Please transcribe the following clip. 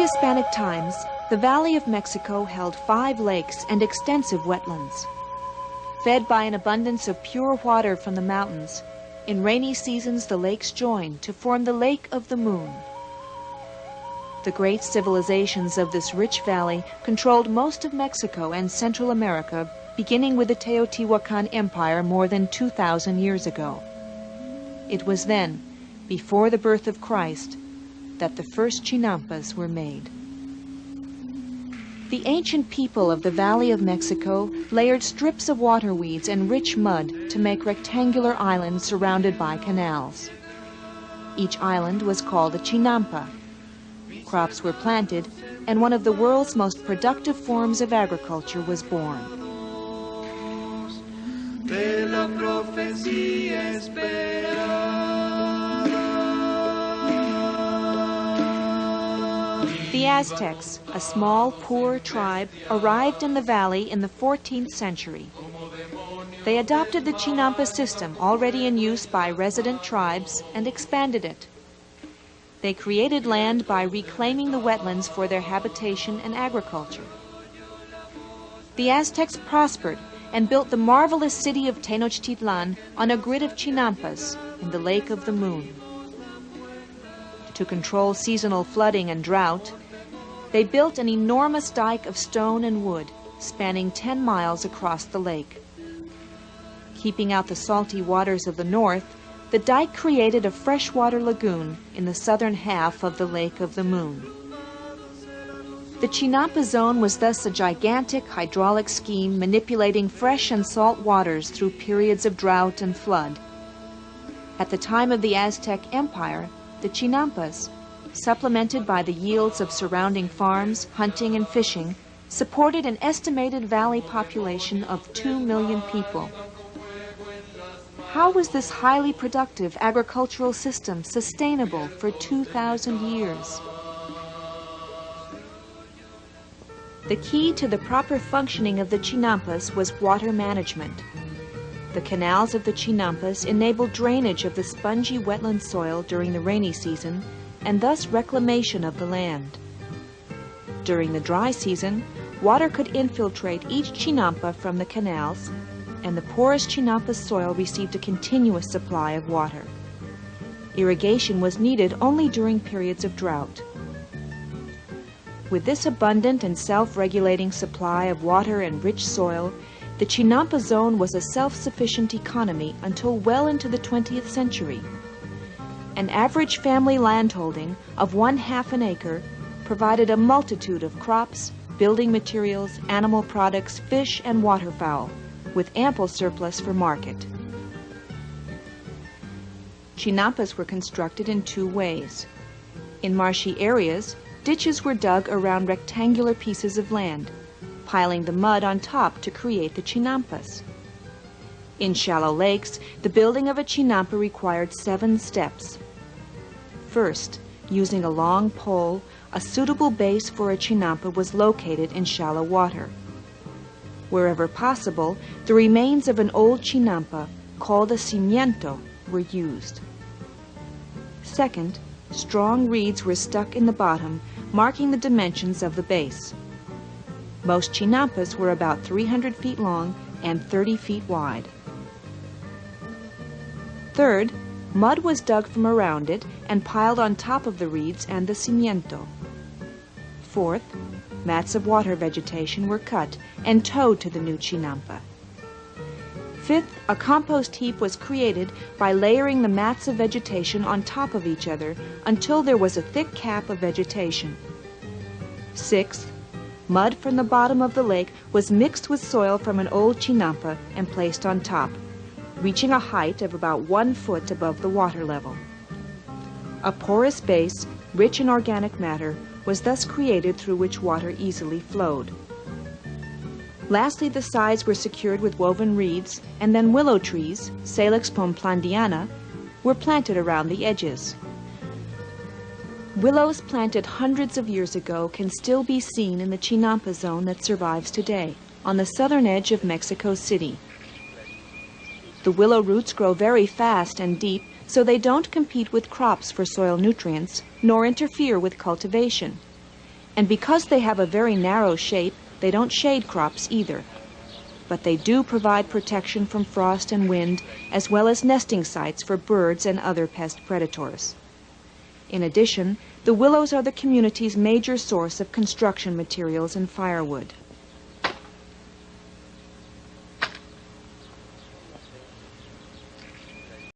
pre-Hispanic times, the Valley of Mexico held 5 lakes and extensive wetlands. Fed by an abundance of pure water from the mountains, in rainy seasons the lakes join to form the Lake of the Moon. The great civilizations of this rich valley controlled most of Mexico and Central America, beginning with the Teotihuacan Empire more than 2,000 years ago. It was then, before the birth of Christ, that the first Chinampas were made. The ancient people of the Valley of Mexico layered strips of water weeds and rich mud to make rectangular islands surrounded by canals. Each island was called a Chinampa. Crops were planted, and one of the world's most productive forms of agriculture was born. The Aztecs, a small, poor tribe, arrived in the valley in the 14th century. They adopted the Chinampa system already in use by resident tribes and expanded it. They created land by reclaiming the wetlands for their habitation and agriculture. The Aztecs prospered and built the marvelous city of Tenochtitlan on a grid of Chinampas in the Lake of the Moon. To control seasonal flooding and drought, they built an enormous dike of stone and wood, spanning 10 miles across the lake. Keeping out the salty waters of the north, the dike created a freshwater lagoon in the southern half of the Lake of the Moon. The Chinampa zone was thus a gigantic hydraulic scheme manipulating fresh and salt waters through periods of drought and flood. At the time of the Aztec Empire, the Chinampas, supplemented by the yields of surrounding farms, hunting, and fishing, supported an estimated valley population of 2 million people. How was this highly productive agricultural system sustainable for 2,000 years? The key to the proper functioning of the Chinampas was water management. The canals of the Chinampas enabled drainage of the spongy wetland soil during the rainy season and thus reclamation of the land. During the dry season, water could infiltrate each Chinampa from the canals, and the porous Chinampa soil received a continuous supply of water. Irrigation was needed only during periods of drought. With this abundant and self-regulating supply of water and rich soil, the Chinampa zone was a self-sufficient economy until well into the 20th century. An average family landholding of 1/2 an acre provided a multitude of crops, building materials, animal products, fish, and waterfowl, with ample surplus for market. Chinampas were constructed in 2 ways. In marshy areas, ditches were dug around rectangular pieces of land, piling the mud on top to create the Chinampas. In shallow lakes, the building of a Chinampa required 7 steps. First, using a long pole, a suitable base for a Chinampa was located in shallow water. Wherever possible, the remains of an old Chinampa, called a cimiento, were used. Second, strong reeds were stuck in the bottom, marking the dimensions of the base. Most Chinampas were about 300 feet long and 30 feet wide. Third, mud was dug from around it and piled on top of the reeds and the cimiento. Fourth, mats of water vegetation were cut and towed to the new Chinampa. Fifth, a compost heap was created by layering the mats of vegetation on top of each other until there was a thick cap of vegetation. Sixth, mud from the bottom of the lake was mixed with soil from an old Chinampa and placed on top, reaching a height of about 1 foot above the water level. A porous base, rich in organic matter, was thus created through which water easily flowed. Lastly, the sides were secured with woven reeds, and then willow trees, Salix pomplandiana, were planted around the edges. Willows planted hundreds of years ago can still be seen in the Chinampa zone that survives today, on the southern edge of Mexico City. The willow roots grow very fast and deep, so they don't compete with crops for soil nutrients, nor interfere with cultivation. And because they have a very narrow shape, they don't shade crops either. But they do provide protection from frost and wind, as well as nesting sites for birds and other pest predators. In addition, the willows are the community's major source of construction materials and firewood.